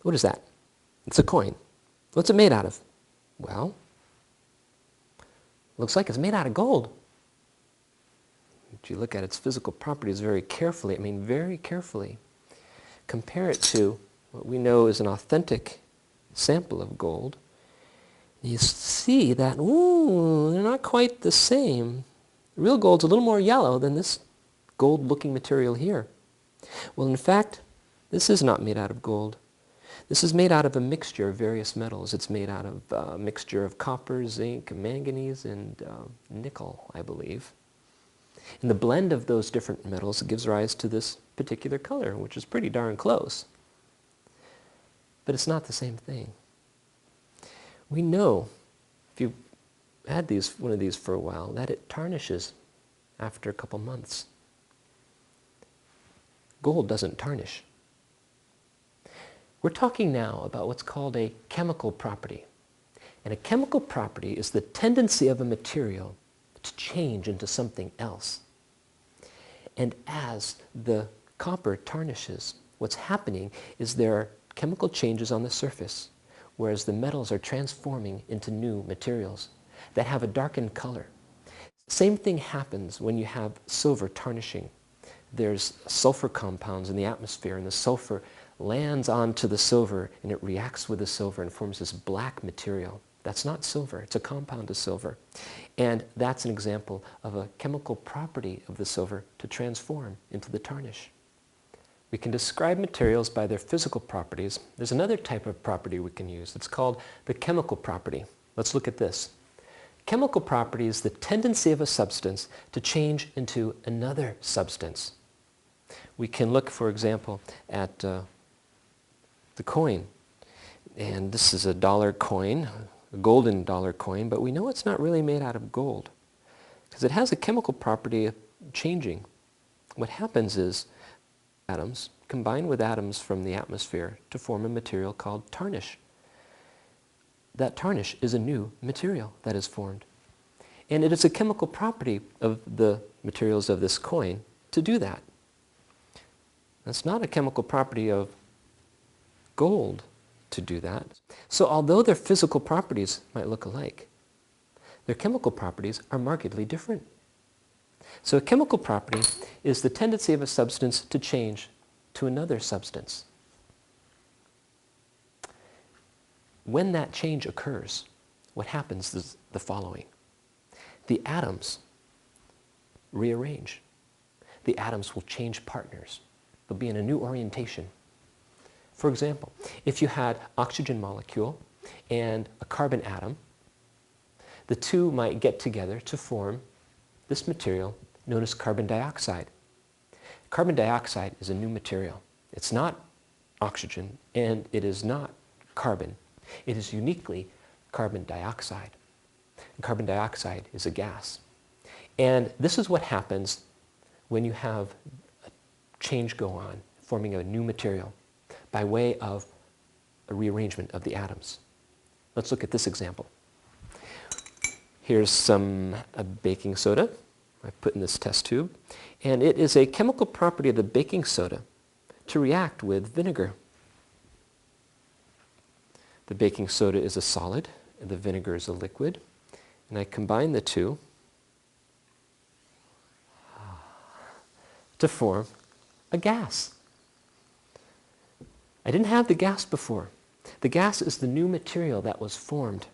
What is that? It's a coin. What's it made out of? Well, looks like it's made out of gold. If you look at its physical properties very carefully, very carefully, compare it to what we know is an authentic sample of gold, you see that, ooh, they're not quite the same. Real gold's a little more yellow than this gold-looking material here. Well, in fact, this is not made out of gold. This is made out of a mixture of various metals. It's made out of a mixture of copper, zinc, manganese, and nickel, I believe. And the blend of those different metals gives rise to this particular color, which is pretty darn close. But it's not the same thing. We know, if you've had one of these for a while, that it tarnishes after a couple months. Gold doesn't tarnish. We're talking now about what's called a chemical property. And a chemical property is the tendency of a material to change into something else. And as the copper tarnishes, what's happening is there are chemical changes on the surface, whereas the metals are transforming into new materials that have a darkened color. Same thing happens when you have silver tarnishing. There's sulfur compounds in the atmosphere, and the sulfur lands onto the silver, and it reacts with the silver and forms this black material. That's not silver, it's a compound of silver. And that's an example of a chemical property of the silver to transform into the tarnish. We can describe materials by their physical properties. There's another type of property we can use. It's called the chemical property. Let's look at this. Chemical property is the tendency of a substance to change into another substance. We can look, for example, at the coin. And this is a dollar coin, a golden dollar coin, but we know it's not really made out of gold because it has a chemical property of changing. What happens is atoms combine with atoms from the atmosphere to form a material called tarnish. That tarnish is a new material that is formed. And it is a chemical property of the materials of this coin to do that. That's not a chemical property of gold to do that. So although their physical properties might look alike, their chemical properties are markedly different. So a chemical property is the tendency of a substance to change to another substance. When that change occurs, what happens is the following. The atoms rearrange. The atoms will change partners. They'll be in a new orientation. For example, if you had oxygen molecule and a carbon atom, the two might get together to form this material known as carbon dioxide. Carbon dioxide is a new material. It's not oxygen and it is not carbon. It is uniquely carbon dioxide. And carbon dioxide is a gas. And this is what happens when you have a change go on, forming a new material by way of a rearrangement of the atoms. Let's look at this example. Here's some baking soda I put in this test tube, and it is a chemical property of the baking soda to react with vinegar. The baking soda is a solid, and the vinegar is a liquid, and I combine the two to form a gas. I didn't have the gas before. The gas is the new material that was formed.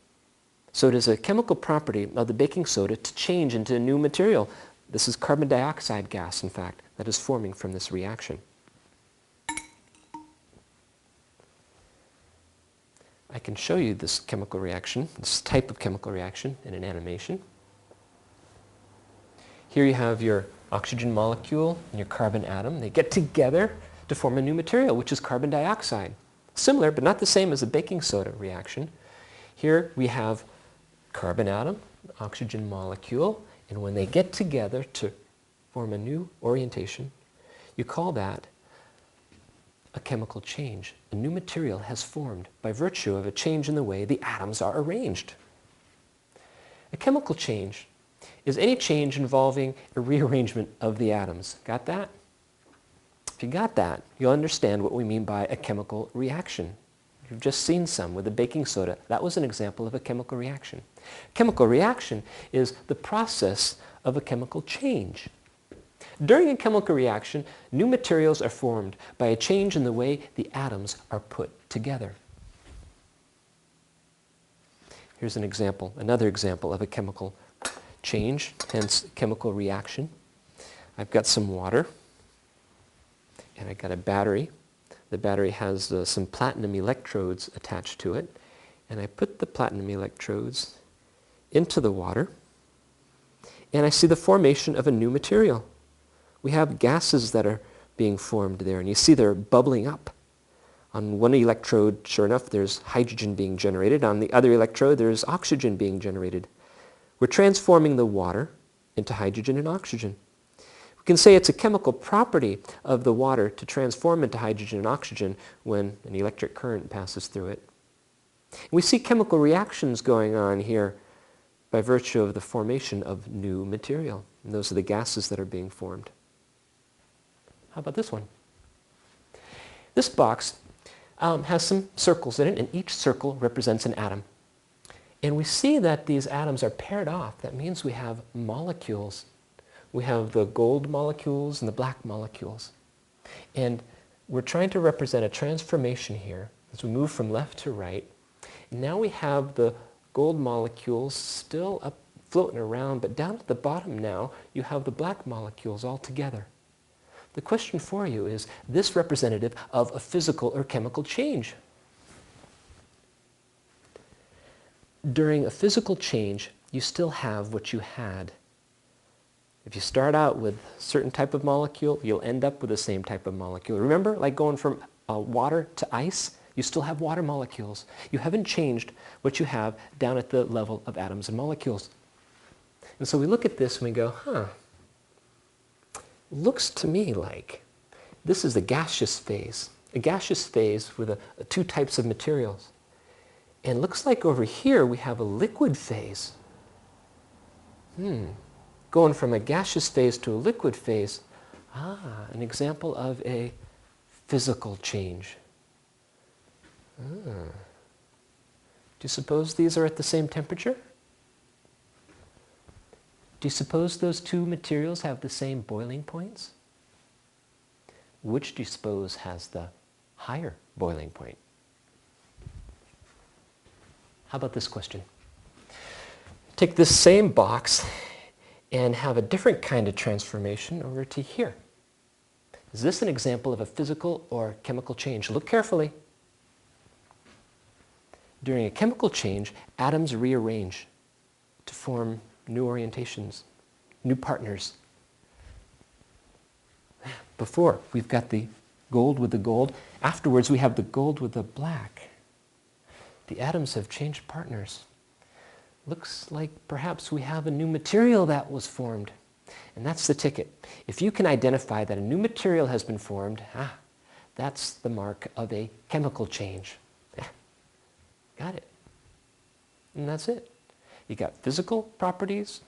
So it is a chemical property of the baking soda to change into a new material. This is carbon dioxide gas, in fact, that is forming from this reaction. I can show you this chemical reaction, this type of chemical reaction in an animation. Here you have your oxygen molecule and your carbon atom. They get together to form a new material, which is carbon dioxide. Similar, but not the same as the baking soda reaction. Here we have carbon atom, oxygen molecule, and when they get together to form a new orientation, you call that a chemical change. A new material has formed by virtue of a change in the way the atoms are arranged. A chemical change is any change involving a rearrangement of the atoms. Got that? If you got that, you'll understand what we mean by a chemical reaction. You've just seen some with the baking soda. That was an example of a chemical reaction. Chemical reaction is the process of a chemical change. During a chemical reaction, new materials are formed by a change in the way the atoms are put together. Here's an example, another example of a chemical change, hence chemical reaction. I've got some water, and I've got a battery. The battery has some platinum electrodes attached to it, and I put the platinum electrodes into the water, and I see the formation of a new material. We have gases that are being formed there, and you see they're bubbling up. On one electrode, sure enough, there's hydrogen being generated. On the other electrode, there's oxygen being generated. We're transforming the water into hydrogen and oxygen. We can say it's a chemical property of the water to transform into hydrogen and oxygen when an electric current passes through it. We see chemical reactions going on here by virtue of the formation of new material. And those are the gases that are being formed. How about this one? This box has some circles in it, and each circle represents an atom. And we see that these atoms are paired off. That means we have molecules. We have the gold molecules and the black molecules. And we're trying to represent a transformation here as we move from left to right. And now we have the gold molecules still up floating around, but down at the bottom now you have the black molecules all together. The question for you is this representative of a physical or chemical change? During a physical change, you still have what you had. If you start out with a certain type of molecule, you'll end up with the same type of molecule. Remember, like going from water to ice, you still have water molecules. You haven't changed what you have down at the level of atoms and molecules. And so we look at this and we go, looks to me like this is the gaseous phase. A gaseous phase with two types of materials. And it looks like over here we have a liquid phase. Going from a gaseous phase to a liquid phase, an example of a physical change. Do you suppose these are at the same temperature? Do you suppose those two materials have the same boiling points? Which do you suppose has the higher boiling point? How about this question? Take this same box and have a different kind of transformation over to here. Is this an example of a physical or chemical change? Look carefully. During a chemical change, atoms rearrange to form new orientations, new partners. Before, we've got the gold with the gold. Afterwards, we have the gold with the black. The atoms have changed partners. Looks like perhaps we have a new material that was formed. And that's the ticket. If you can identify that a new material has been formed, that's the mark of a chemical change. Got it. And that's it. You got physical properties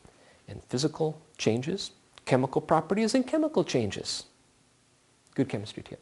and physical changes, chemical properties and chemical changes. Good chemistry tip.